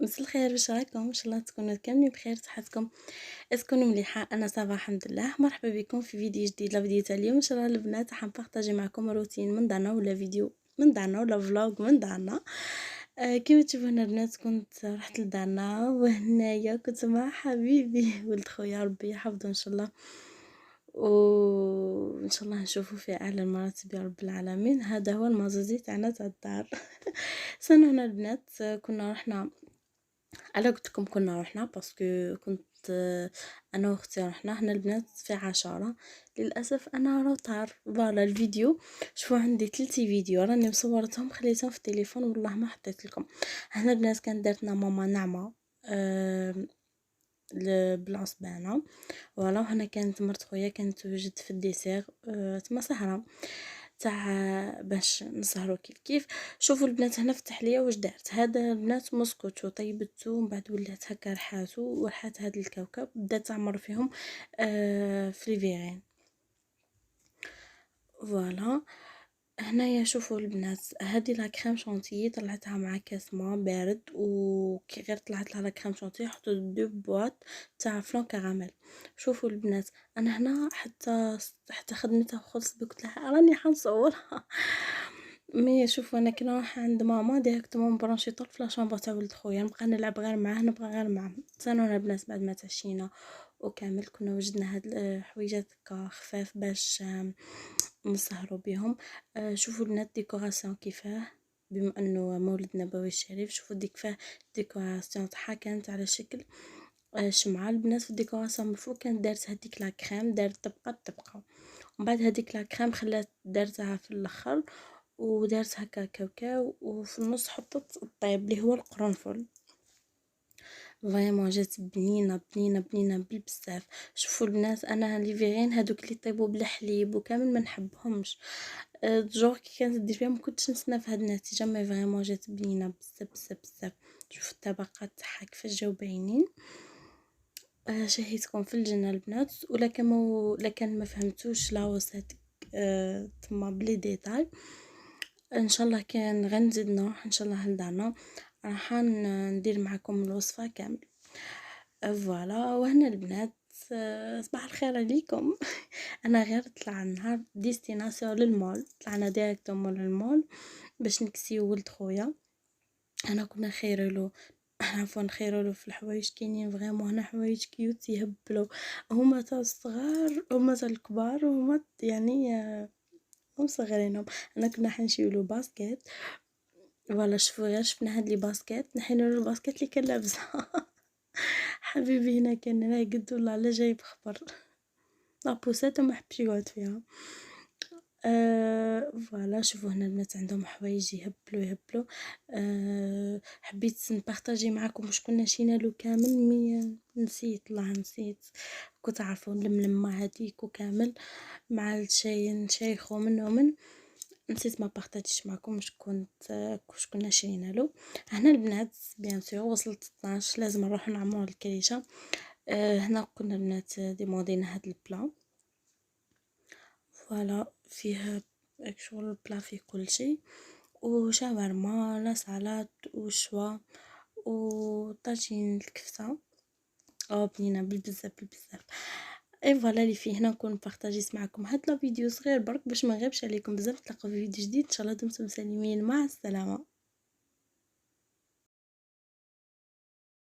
مساء الخير، واش راكم؟ ان شاء الله تكونوا كاملين بخير، صحتكم تكونوا مليحه. انا صافا الحمد لله. مرحبا بكم في فيديو جديد. لا فيديو تاع اليوم ان شاء الله البنات راح نبارطاجي معكم روتين من دارنا ولا فيديو من دارنا ولا فلوق من دارنا. كيما تشوفوا هنا البنات كنت رحت لدارنا، وهنايا كنت مع حبيبي ولد خويا، ربي يحفظه ان شاء الله، وان شاء الله نشوفه في اعلى المراتب يا رب العالمين. هذا هو المازوزي تاعنا تاع الدار. سنة هنا البنات كنا رحنا، على قلت لكم كنا رحنا باسكو كنت انا واختي رحنا هنا البنات في عشرة. للاسف انا روتار فوالا الفيديو. شوفوا عندي 3 فيديو راني مصورتهم خليتهم في التليفون، والله ما حطيت لكم. هنا البنات كانت دارتنا ماما نعمه بالعصبانه فوالا. وهنا كانت مرت خويا كانت توجد في الديسير تما سهره تاع باش نسهروا كيف كيف. شوفوا البنات هنا في التحليه واش دارت. هذا البنات مسكوتو طيبتو ومن بعد ولات هكا رحاتو ورحات هذا الكوكب بدات تعمر فيهم في ليفيرين فوالا. هنايا شوفوا البنات هذه لا كريم شانتيي طلعتها مع كاس ما بارد، وكي غير طلعت لها لا كريم شانتيي حطوا 2 بواط تاع فلان كراميل. شوفوا البنات انا هنا حتى خدمتها وخلص قلت لها راني حنصورها. مي شوفوا انا كي نروح عند ماما ديريكتومون برونشي طول في لا شامبر تاع ولد خويا، نبقى نلعب غير معاه نبقى غير معاه. تسنونا البنات بعد ما تعشينا وكامل كنا وجدنا هاد الحويجات هكا خفاف باش نسهروا بهم. شوفوا لنا الديكوراسيون كيفاه، بما انه مولد نبوي الشريف. شوفوا كيفاه الديكوراسيون تاعها كانت على شكل شمعة. البنات في الديكوراسيون من فوق كانت دارت هذيك لا كريم، دارت تبقى ومن بعد هذيك لا كريم خلات دارتها في الاخر ودارت هكا كاوكاو، وفي النص حطت الطيب اللي هو القرنفل. فريمون جات بنينه بنينه بنينه بالبزاف. شوفوا البنات انا لي فيغين هادوك اللي طيبوا بالحليب وكامل ما نحبهمش. جوغ كي كانت دير فيها ما كنتش نستنى في هاد النتيجه، مي فريمون جات بنينه بزاف بزاف بزاف. شوفوا الطبقات تاعها كيفاش جاو باينين. شهيتكم في الجنه البنات. ولكن ما فهمتوش لا وصات تما بلي ديتاي. ان شاء الله كان غنزيد نروح ان شاء الله لدارنا راح ندير معكم الوصفه كامل فوالا. وهنا البنات صباح الخير عليكم. انا غير طلع النهار ديستيناسيون للمول، طلعنا ديريكتومون للمول باش نكسيو ولد خويا. انا كنا خيرلو عفوا خيرلو في الحوايج كاينين فريمون هنا حوايج كيوت يهبلوا. هما تاع الصغار هما تاع الكبار وهما يعني هم صغيرينهم. انا كنا حنشيو له باسكيت فوالا. شوفوا غير شفنا هاد لي باسكيت نحينا له الباسكيت اللي كان لابسها. حبيبي هنا كان راقد والله لا جايب خبر. لابوسات وما حبش يقعد فيها. فوالا شوفوا هنا البنات عندهم حوايج يهبلوا يهبلوا. حبيت نبارطاجي معكم واش كنا شينا له كامل، مي نسيت الله نسيت. كنت عارفون لملمه هذيك وكامل مع الشاي نشيخو من ومن نسيت ما بارطاجيش معكم واش كنا شرينا له. هنا البنات بيان سور وصلت 12 لازم نروح نعمروا الكريشه. هنا كنا البنات ديموندينا هاد البلا فوالا. فيه شغل البلا فيه كل شيء، وشاورما لا سالاد وشوا وطاجين الكفته او بنينه بالبزاف بالبزاف. اي فوالا اللي فيه هنا نكون بارطاجيت معكم هاد لا فيديو صغير برك باش ما نغيبش عليكم بزاف. نتلاقاو في فيديو جديد ان شاء الله. دمتم سالمين، مع السلامه.